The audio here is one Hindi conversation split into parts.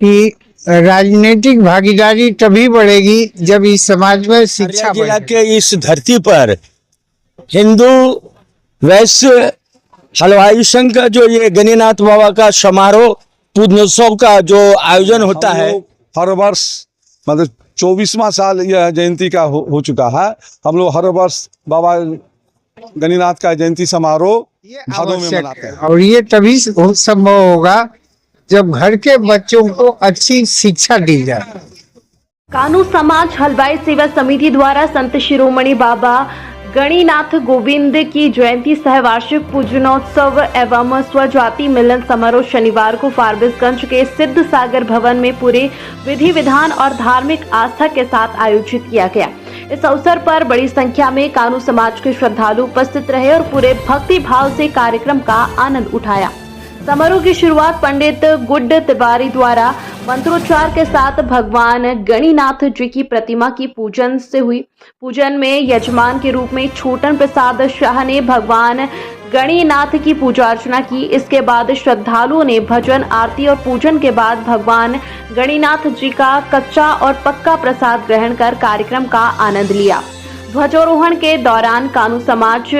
कि राजनीतिक भागीदारी तभी बढ़ेगी जब इस समाज में शिक्षा जिला बढ़ेगी। के इस धरती पर हिंदू वैश्य हलवाई संघ का जो ये गणिनाथ बाबा का समारोह पूजनोत्सव का जो आयोजन होता है, हर वर्ष मतलब 24वां साल यह जयंती का हो चुका है। हम लोग हर वर्ष बाबा गणिनाथ का जयंती समारोह ये भादों में आवश्यक मनाते है हैं। और ये तभी संभव होगा जब घर के बच्चों को अच्छी शिक्षा दी जाए। कानू समाज हलवाई सेवा समिति द्वारा संत शिरोमणि बाबा गणिनाथ गोविंद की जयंती सह वार्षिक पूजनोत्सव एवं स्वजाति मिलन समारोह शनिवार को फारबिसगंज के सिद्ध सागर भवन में पूरे विधि विधान और धार्मिक आस्था के साथ आयोजित किया गया। इस अवसर पर बड़ी संख्या में कानू समाज के श्रद्धालु उपस्थित रहे और पूरे भक्ति भाव से कार्यक्रम का आनंद उठाया। समारोह की शुरुआत पंडित गुड्ड तिवारी द्वारा मंत्रोच्चार के साथ भगवान गणिनाथ जी की प्रतिमा की पूजन से हुई। पूजन में यजमान के रूप में छोटन प्रसाद शाह ने भगवान गणिनाथ की पूजा अर्चना की। इसके बाद श्रद्धालुओं ने भजन आरती और पूजन के बाद भगवान गणिनाथ जी का कच्चा और पक्का प्रसाद ग्रहण कर कार्यक्रम का आनंद लिया। ध्वजारोहण के दौरान कानू समाज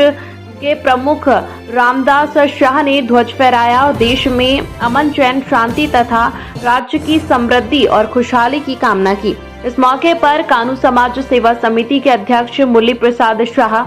के प्रमुख रामदास शाह ने ध्वज फहराया और देश में अमन चैन शांति तथा राज्य की समृद्धि और खुशहाली की कामना की। इस मौके पर कानू समाज सेवा समिति के अध्यक्ष मुरली प्रसाद शाह,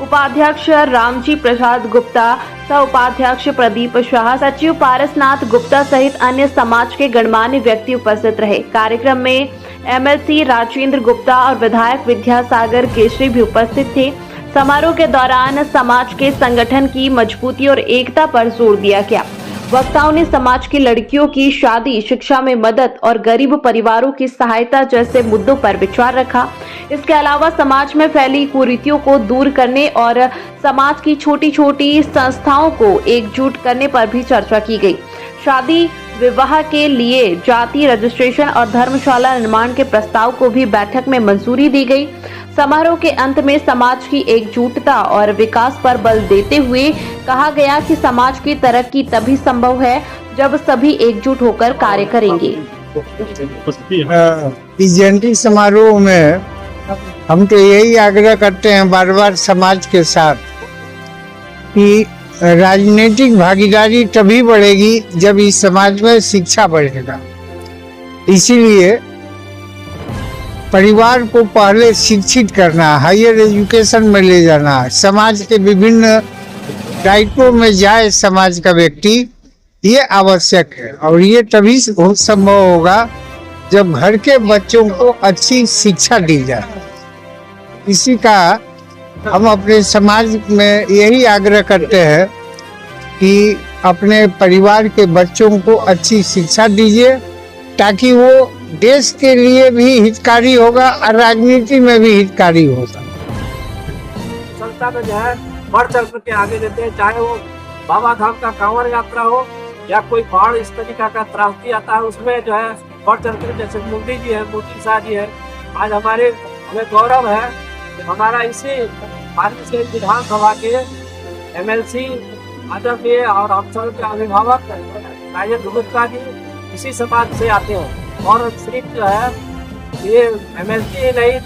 उपाध्यक्ष रामजी प्रसाद गुप्ता, सह उपाध्यक्ष प्रदीप शाह, सचिव पारसनाथ गुप्ता सहित अन्य समाज के गणमान्य व्यक्ति उपस्थित रहे। कार्यक्रम में एमएलसी राजेंद्र गुप्ता और विधायक विद्यासागर केसरी भी उपस्थित थे। समारोह के दौरान समाज के संगठन की मजबूती और एकता पर जोर दिया गया। वक्ताओं ने समाज की लड़कियों की शादी, शिक्षा में मदद और गरीब परिवारों की सहायता जैसे मुद्दों पर विचार रखा। इसके अलावा समाज में फैली कुरीतियों को दूर करने और समाज की छोटी छोटी संस्थाओं को एकजुट करने पर भी चर्चा की गई। शादी विवाह के लिए जाति रजिस्ट्रेशन और धर्मशाला निर्माण के प्रस्ताव को भी बैठक में मंजूरी दी गई। समारोह के अंत में समाज की एकजुटता और विकास पर बल देते हुए कहा गया कि समाज की तरक्की तभी संभव है जब सभी एकजुट होकर कार्य करेंगे। इस जयंती समारोह में हम तो यही आग्रह करते हैं बार बार समाज के साथ कि राजनीतिक भागीदारी तभी बढ़ेगी जब इस समाज में शिक्षा बढ़ेगा। इसीलिए परिवार को पहले शिक्षित करना, हायर एजुकेशन में ले जाना, समाज के विभिन्न दायित्वों में जाए समाज का व्यक्ति, ये आवश्यक है और ये तभी संभव होगा जब घर के बच्चों को अच्छी शिक्षा दी जाए। इसी का हम अपने समाज में यही आग्रह करते हैं कि अपने परिवार के बच्चों को अच्छी शिक्षा दीजिए ताकि वो देश के लिए भी हितकारी होगा और राजनीति में भी हितकारी होगा। संस्था में जो है बढ़ चढ़ करके आगे देते हैं, चाहे वो बाबा धाम का कांवड़ यात्रा हो या कोई बाढ़ इस तरीका का त्रासदी आता है, उसमें जो है बढ़ चढ़ कर, जैसे मोदी जी है, मोदी शाह जी है। आज हमें गौरव है कि हमारा इसी भारतीय विधानसभा के एमएलसी आदरणीय और हम सब के अभिभावक राजेंद्र गुप्ता जी इसी समाज से आते हैं और सिर्फ जो है ये एमएलसी ही नहीं,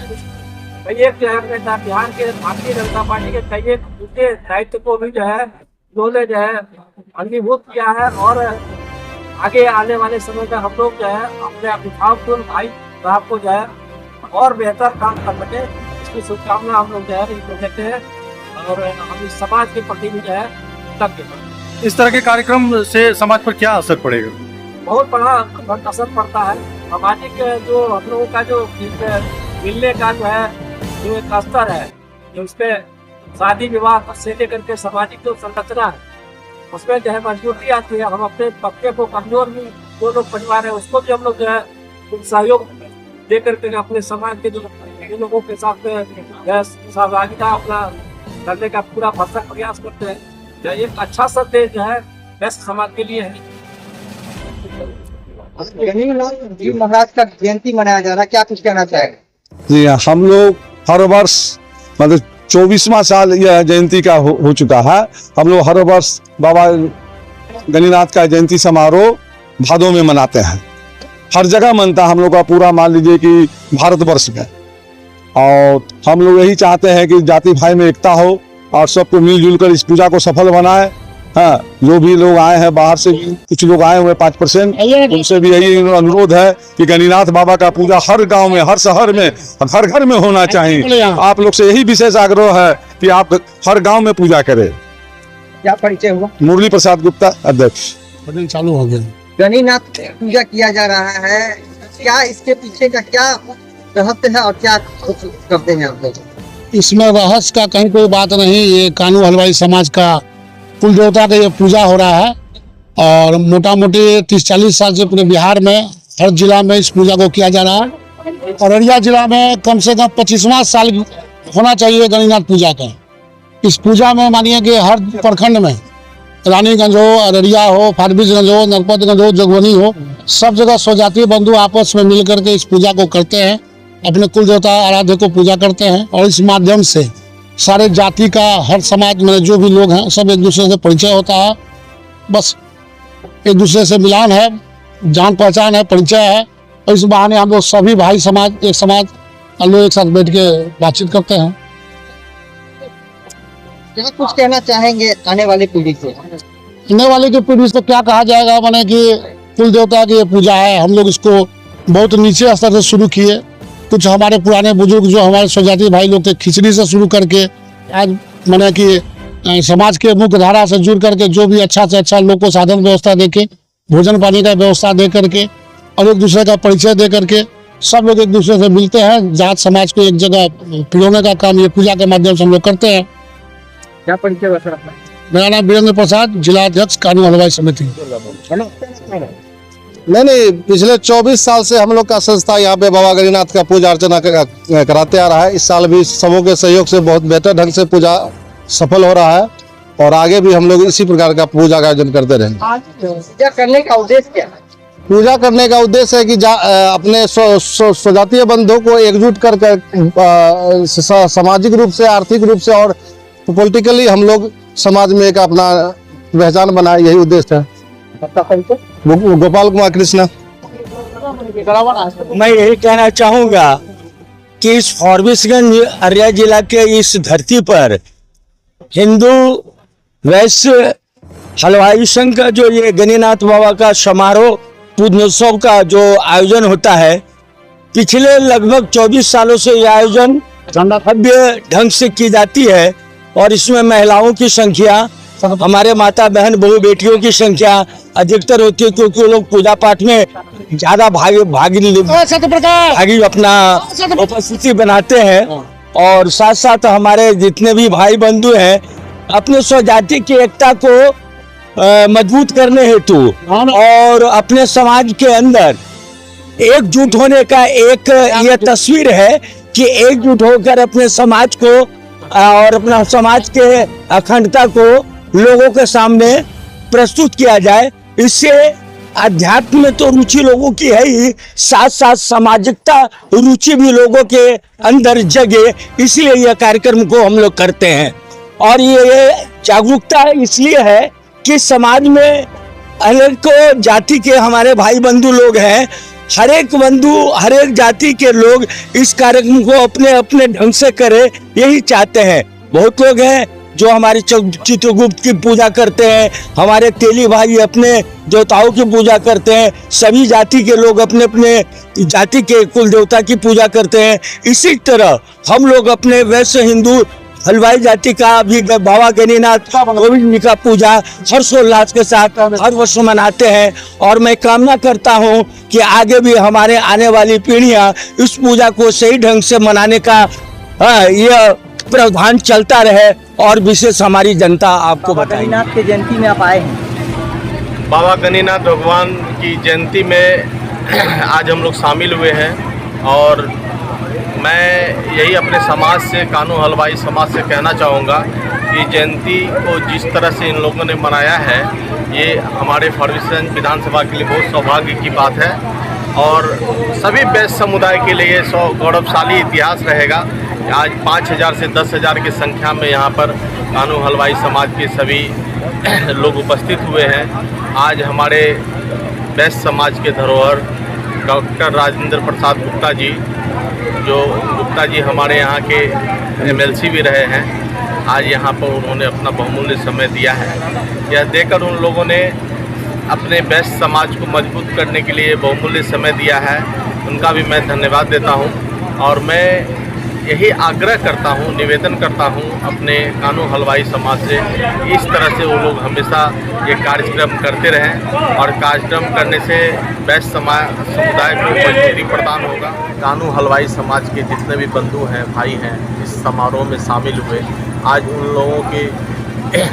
कई एक जो है बिहार के भारतीय जनता पार्टी के कई एक दूसरे दायित्व को भी जो है उन्होंने जो है अंगीभूत किया है और आगे आने वाले समय में हम लोग जो है अपने अभिभावक भाई साहब को जो है और बेहतर काम कर सके, इसकी शुभकामना हम लोग जो है इनको देते हैं और हम इस समाज के प्रति भी जो है तक इस तरह के कार्यक्रम से समाज पर क्या असर पड़ेगा? बहुत बड़ा असर पड़ता है। सामाजिक जो हम लोगों का जो मिलने का जो है जो एक स्तर है, जो उसपे शादी विवाह से लेकर के सामाजिक जो संरचना है उसमें जो है मजबूती आती है। हम अपने पक्के को कमजोर भी जो लोग परिवार है उसको भी हम लोग जो है सहयोग दे करके अपने समाज के जो लोगों के साथ सहभागिता अपना करने का पूरा भरसक प्रयास करते हैं। एक अच्छा संदेश जो है बेस्ट समाज के लिए है। जी महाराज का जयंती मनाया जा रहा है, क्या कुछ कहना चाहेंगे? जी हम लोग हर वर्ष मतलब 24वां साल यह जयंती का हो चुका है। हम लोग हर वर्ष बाबा गणिनाथ का जयंती समारोह भादों में मनाते हैं। हर जगह मनता है हम लोग का पूरा, मान लीजिए कि भारतवर्ष में। और हम लोग यही चाहते हैं कि जाति भाई में एकता हो और सबको मिलजुल कर इस पूजा को सफल बनाए। हाँ, जो भी लोग आए हैं बाहर से भी कुछ लोग आए हुए 5%, उनसे भी यही अनुरोध है कि गणिनाथ बाबा का पूजा हर गांव में, हर शहर में, हर घर में होना चाहिए। आप लोग से यही विशेष आग्रह है कि आप हर गांव में पूजा करें। क्या परिचय हुआ? मुरली प्रसाद गुप्ता, अध्यक्ष। चालू हो गया। गणिनाथ पूजा किया जा रहा है, क्या इसके पीछे का क्या रहस्य है और क्या करते हैं आप लोग? इसमें रहस्य का कहीं कोई बात नहीं। ये कानू हलवाई समाज का कुल देवता का ये पूजा हो रहा है और मोटा मोटी 30-40 साल से पूरे बिहार में हर जिला में इस पूजा को किया जा रहा है। अररिया जिला में कम से कम 25वां साल होना चाहिए गणिनाथ पूजा का। इस पूजा में मानिए कि हर प्रखंड में, रानीगंज हो, अररिया हो, फारबिसगंज हो, नरपतगंज हो, जोगबनी हो, सब जगह स्वजातीय बंधु आपस में मिल करके इस पूजा को करते हैं, अपने कुल देवता आराध्य को पूजा करते हैं। और इस माध्यम से सारे जाति का, हर समाज में जो भी लोग हैं सब एक दूसरे से परिचय होता है। बस एक दूसरे से मिलान है, जान पहचान है, परिचय है। और इस बहाने हम लोग सभी भाई समाज, एक समाज, हम लोग एक साथ बैठ के बातचीत करते हैं। क्या कुछ कहना चाहेंगे आने वाली पीढ़ी से? आने वाले की पीढ़ी को क्या कहा जाएगा, माने कि कुल देवता की ये पूजा है। हम लोग इसको बहुत नीचे स्तर से शुरू किए। कुछ हमारे पुराने बुजुर्ग जो हमारे स्वजाति भाई लोग थे, खिचड़ी से शुरू करके आज माने कि समाज के मुख्य धारा से जुड़ करके जो भी अच्छा से अच्छा लोग को साधन व्यवस्था देके, भोजन पानी का व्यवस्था दे करके और एक दूसरे का परिचय दे करके सब लोग एक दूसरे से मिलते हैं। जात समाज को एक जगह पिरोने का काम ये पूजा के माध्यम से हम लोग करते हैं। क्या परिचय हुआ सर अपना? मेरा नाम वीरेंद्र प्रसाद, जिला अध्यक्ष कानू हलवाई समिति। नहीं, पिछले 24 साल से हम लोग का संस्था यहाँ पे बाबा गणिनाथ का पूजा अर्चना कराते आ रहा है। इस साल भी समूह के सहयोग से बहुत बेहतर ढंग से पूजा सफल हो रहा है और आगे भी हम लोग इसी प्रकार का पूजा का आयोजन करते रहेंगे। पूजा करने का उद्देश्य क्या है? पूजा करने का उद्देश्य है कि अपने स्वजातीय बंधुओं को एकजुट कर सामाजिक रूप से, आर्थिक रूप से और पॉलिटिकली हम लोग समाज में एक अपना पहचान बनाए, यही उद्देश्य है। गोपाल कुमार कृष्णा। मैं यही कहना चाहूँगा कि इस फारबिसगंज अररिया जिला के इस धरती पर हिंदू वैश्य हलवाई संघ का जो ये गणिनाथ बाबा का समारोह पूजनोत्सव का जो आयोजन होता है, पिछले लगभग 24 सालों से यह आयोजन भव्य ढंग से की जाती है। और इसमें महिलाओं की संख्या, हमारे माता बहन बहू बेटियों की संख्या अधिकतर होती है, क्योंकि वो लोग पूजा पाठ में ज्यादा भागी अपना उपस्थिति बनाते हैं। और साथ साथ हमारे जितने भी भाई बंधु हैं अपने स्वजाति की एकता को मजबूत करने हेतु और अपने समाज के अंदर एकजुट होने का एक ये तस्वीर है कि एकजुट होकर अपने समाज को और अपना समाज के अखंडता को लोगों के सामने प्रस्तुत किया जाए। इससे अध्यात्म में तो रुचि लोगों की है ही, साथ साथ सामाजिकता रुचि भी लोगों के अंदर जगे, इसलिए यह कार्यक्रम को हम लोग करते हैं। और ये जागरूकता इसलिए है कि समाज में अनेकों जाति के हमारे भाई बंधु लोग हैं। हर एक बंधु, हर एक जाति के लोग इस कार्यक्रम को अपने अपने ढंग से करें, यही चाहते हैं। बहुत लोग हैं जो हमारे चित्रगुप्त की पूजा करते हैं, हमारे तेली भाई अपने देवताओं की पूजा करते हैं, सभी जाति के लोग अपने अपने जाति के कुल देवता की पूजा करते हैं। इसी तरह हम लोग अपने वैश्य हिंदू हलवाई जाति का भी बाबा गणिनाथ गोविंद जी का पूजा हर्षोल्लास के साथ हर वर्ष मनाते हैं। और मैं कामना करता हूं कि आगे भी हमारे आने वाली पीढ़ियां इस पूजा को सही ढंग से मनाने का यह प्रावधान चलता रहे। और विशेष हमारी जनता आपको बताएगी। गणिनाथ की जयंती में आप आए हैं, बाबा गणिनाथ भगवान की जयंती में आज हम लोग शामिल हुए हैं। और मैं यही अपने समाज से, कानू हलवाई समाज से कहना चाहूँगा कि जयंती को जिस तरह से इन लोगों ने मनाया है, ये हमारे फारबिसगंज विधानसभा के लिए बहुत सौभाग्य की बात है। और सभी वैश्य समुदाय के लिए गौरवशाली इतिहास रहेगा। आज 5000 से 10,000 की संख्या में यहाँ पर कानू हलवाई समाज के सभी लोग उपस्थित हुए हैं। आज हमारे बेस्ट समाज के धरोहर डॉक्टर राजेंद्र प्रसाद गुप्ता जी, जो गुप्ता जी हमारे यहाँ के एमएलसी भी रहे हैं, आज यहाँ पर उन्होंने अपना बहुमूल्य समय दिया है। यह देकर उन लोगों ने अपने बेस्ट समाज को मजबूत करने के लिए बहुमूल्य समय दिया है, उनका भी मैं धन्यवाद देता हूँ। और मैं यही आग्रह करता हूँ, निवेदन करता हूँ अपने कानू हलवाई समाज से, इस तरह से वो लोग हमेशा ये कार्यक्रम करते रहें और कार्यक्रम करने से बेस्ट समुदाय को मजबूती प्रदान होगा। कानू हलवाई समाज के जितने भी बंधु हैं, भाई हैं, इस समारोह में शामिल हुए। आज उन लोगों की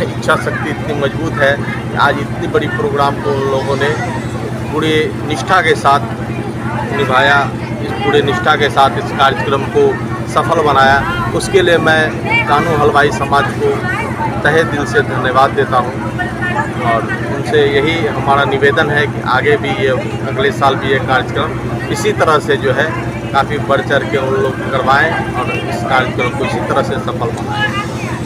इच्छा शक्ति इतनी मजबूत है कि आज इतनी बड़ी प्रोग्राम को उन लोगों ने पूरी निष्ठा के साथ निभाया, इस पूरे निष्ठा के साथ इस कार्यक्रम को सफल बनाया। उसके लिए मैं कानू हलवाई समाज को तहे दिल से धन्यवाद देता हूँ और उनसे यही हमारा निवेदन है कि आगे भी ये अगले साल भी ये कार्यक्रम इसी तरह से जो है काफ़ी बढ़ चढ़ के उन लोग करवाएं और इस कार्यक्रम को इसी तरह से सफल बनाएं।